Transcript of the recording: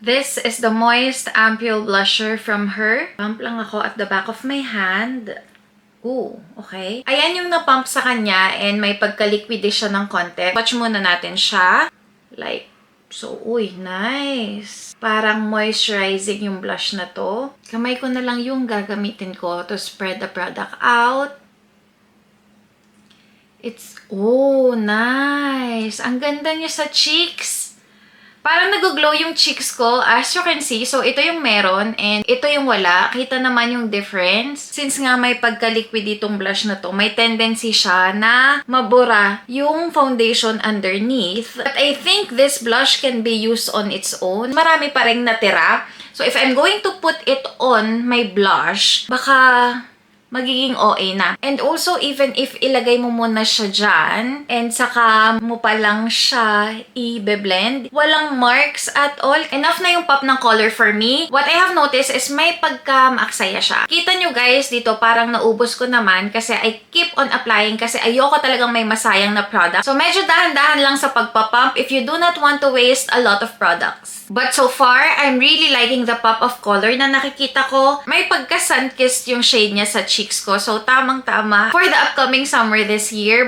This is the Moist Ampoule Blusher from her. Pump lang ako at the back of my hand. Ooh, okay. Ayan yung na-pump sa kanya and may pagka-liquidish siya ng konti. Watch muna natin siya. Like, so, uy, nice. Parang moisturizing yung blush na to. Kamay ko na lang yung gagamitin ko to spread the product out. Oh, nice. Ang ganda niya sa cheeks. Parang nag-glow yung cheeks ko, as you can see. So, ito yung meron and ito yung wala. Kita naman yung difference. Since nga may pagka-liquid itong blush na to, may tendency siya na mabura yung foundation underneath. But I think this blush can be used on its own. Marami pa rin natira. So, if I'm going to put it on my blush, baka magiging OA na. And also, even if ilagay mo muna siya dyan, and saka mo pa lang siya i-blend, walang marks at all. Enough na yung pop ng color for me. What I have noticed is may pagka-maaksaya siya. Kita nyo guys, dito parang naubos ko naman kasi I keep on applying kasi ayoko talagang may masayang na product. So, medyo dahan-dahan lang sa pagpapump if you do not want to waste a lot of products. But so far, I'm really liking the pop of color na nakikita ko. May pagka-sun-kissed yung shade niya sa cheeks ko. So, tamang-tama for the upcoming summer this year.